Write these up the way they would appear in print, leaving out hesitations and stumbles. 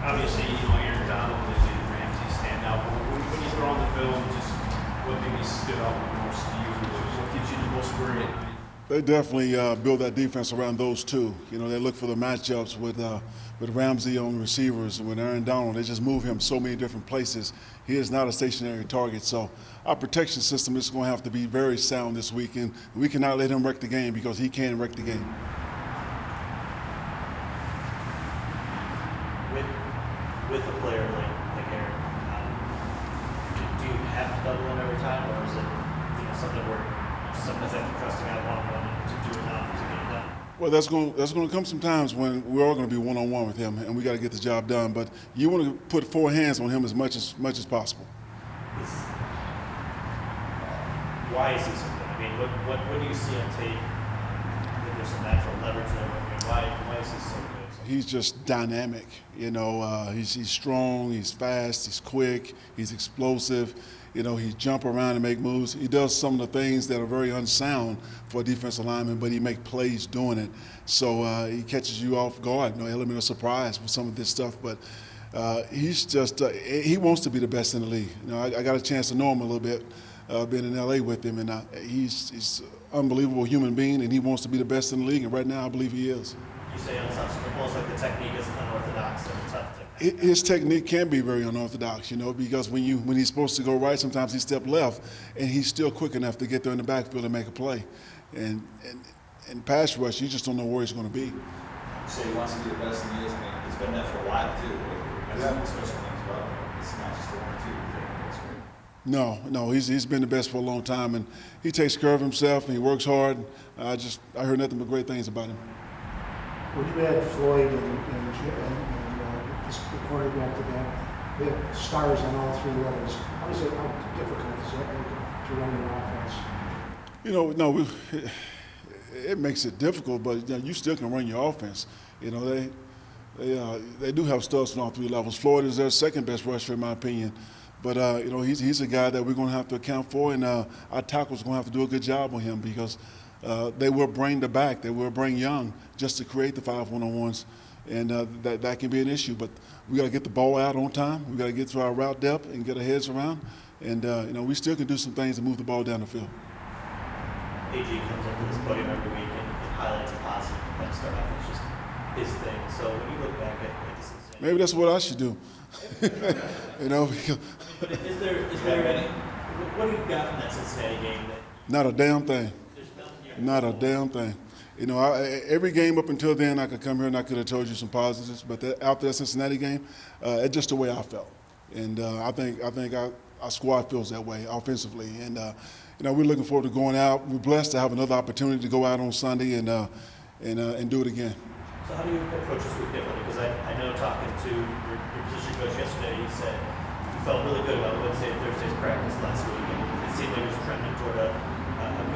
Obviously, Aaron Donald and Ramsey stand out. But when you throw on the film, just what maybe stood out the most to you? What gives you the most grit? They definitely build that defense around those two. They look for the matchups with Ramsey on receivers and with Aaron Donald. They just move him so many different places. He is not a stationary target. So our protection system is going to have to be very sound this week, and we cannot let him wreck the game because he can wreck the game. With a player like Aaron, do you have to double him every time, or is it something where sometimes after trusting out one-on-one to do enough to get it done? Well, that's going to come some times when we're all going to be one-on-one with him, and we got to get the job done. But you want to put four hands on him as much as possible. Why is he so good? I mean, what do you see on tape? There's some natural leverage there. I mean, why is he so good? He's just dynamic. He's strong, he's fast, he's quick, he's explosive. He jump around and make moves. He does some of the things that are very unsound for a defensive lineman, but he makes plays doing it. So he catches you off guard, element of surprise with some of this stuff. But he's just he wants to be the best in the league. I got a chance to know him a little bit, being in LA with him, and he's an unbelievable human being, and he wants to be the best in the league. And right now, I believe he is. You say on some Super Bowls, like the technique is unorthodox and tough to. His technique can be very unorthodox, because when he's supposed to go right, sometimes he steps left, and he's still quick enough to get there in the backfield and make a play. And pass rush, you just don't know where he's going to be. You say he wants to be the best in the league. I mean, he's been there for a while too. That's special things about him. It's not just a 1 or 2. No, he's been the best for a long time, and he takes care of himself and he works hard. I heard nothing but great things about him. When you add Floyd and the quarterback to that, they have stars on all three levels. How difficult is that to run an offense? No, it makes it difficult, but you still can run your offense. They do have studs on all three levels. Floyd is their second best rusher, in my opinion. But he's a guy that we're going to have to account for, and our tackles are going to have to do a good job on him because they will bring the back, they will bring Young just to create the 5 one-on-ones, and that can be an issue. But we got to get the ball out on time. We got to get through our route depth and get our heads around, and we still can do some things to move the ball down the field. AG comes into this podium every week and highlights a positive and start off as just his thing. So when you look back at this, maybe that's what I should do. But is there any? What do you got from that Cincinnati game? Not a damn thing. Not a damn thing. Every game up until then, I could come here and I could have told you some positives. But after that Cincinnati game, it's just the way I felt, and I think our squad feels that way offensively. And we're looking forward to going out. We're blessed to have another opportunity to go out on Sunday and do it again. So how do you approach this week differently? Because I know talking to your position coach yesterday, he said you felt really good about Wednesday and Thursday's practice last week, and it seemed like it was trending toward a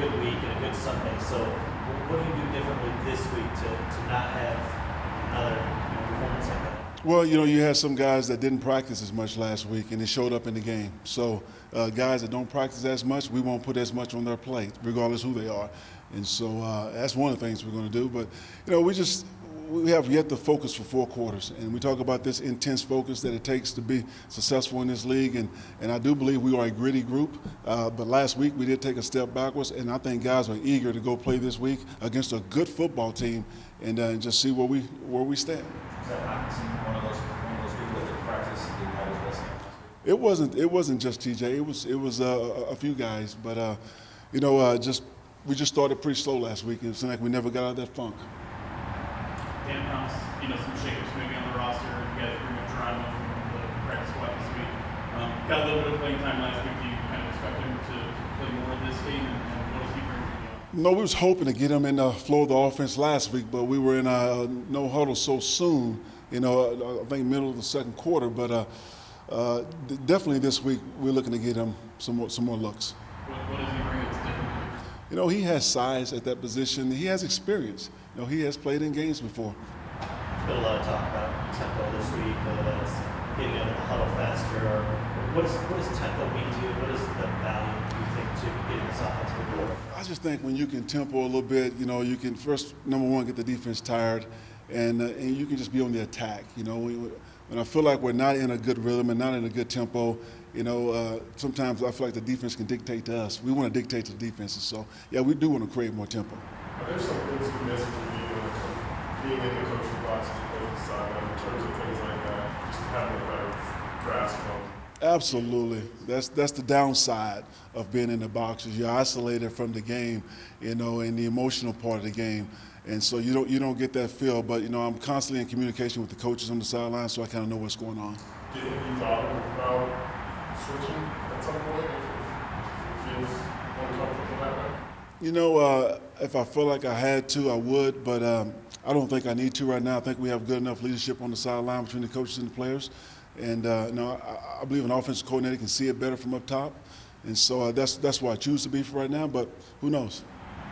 good week and a good Sunday. So what do you do differently this week to not have another performance like that? Well, you had some guys that didn't practice as much last week, and they showed up in the game. So guys that don't practice as much, we won't put as much on their plate, regardless who they are. And so that's one of the things we're going to do. But, we have yet to focus for 4 quarters, and we talk about this intense focus that it takes to be successful in this league, and I do believe we are a gritty group, but last week we did take a step backwards, and I think guys are eager to go play this week against a good football team and just see where we stand. Is that practicing one of those people that didn't practice and didn't have his best? It wasn't just TJ. It was a few guys, but we just started pretty slow last week, and it seemed like we never got out of that funk. Dan promised, some shakeups maybe on the roster. You guys bring up Geronimo from the practice squad this week. Got a little bit of playing time last week. Do you kind of expect him to play more this game, and what does he bring to you? No, we was hoping to get him in the flow of the offense last week, but we were in a no huddle so soon. I think middle of the second quarter. But definitely this week we're looking to get him some more looks. What does he bring that's different? He has size at that position. He has experience. He has played in games before. There's been a lot of talk about tempo this week, whether that's getting out of the huddle faster, or what does tempo mean to you? What is the value, do you think, to getting this offense moving? I just think when you can tempo a little bit, you can first, number one, get the defense tired, and you can just be on the attack. when I feel like we're not in a good rhythm and not in a good tempo, sometimes I feel like the defense can dictate to us. We want to dictate to the defenses. So, yeah, we do want to create more tempo. Are there some things you miss from being in the coach's box as opposed to the sideline in terms of things like that, just having a better grasp on? Absolutely. That's the downside of being in the box is you're isolated from the game, and the emotional part of the game. And so you don't get that feel. But, I'm constantly in communication with the coaches on the sideline, so I kind of know what's going on. Do you think you thought about switching at some point if it feels uncomfortable that way? If I feel like I had to, I would, but I don't think I need to right now. I think we have good enough leadership on the sideline between the coaches and the players. And I believe an offensive coordinator can see it better from up top. And so that's why I choose to be for right now, but who knows?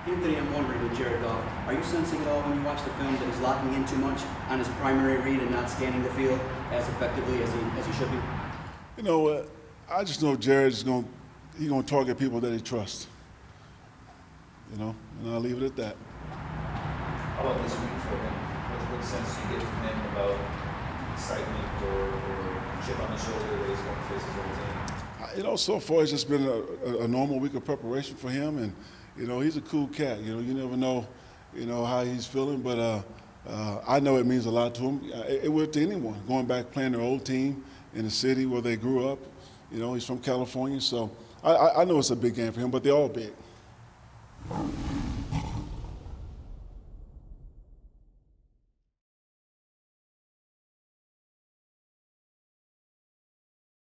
Anthony, I'm wondering with Jared Goff, are you sensing at all when you watch the film that he's locking in too much on his primary read and not scanning the field as effectively as he should be? I just know Jared is going to target people that he trusts. And I'll leave it at that. How about this week for him? What sense do you get from him about excitement or chip on the shoulder that he's going to face his old team? So far it's just been a normal week of preparation for him, and he's a cool cat. You never know, how he's feeling, but I know it means a lot to him. It would to anyone going back playing their old team in the city where they grew up. He's from California, so I know it's a big game for him, but they're all big.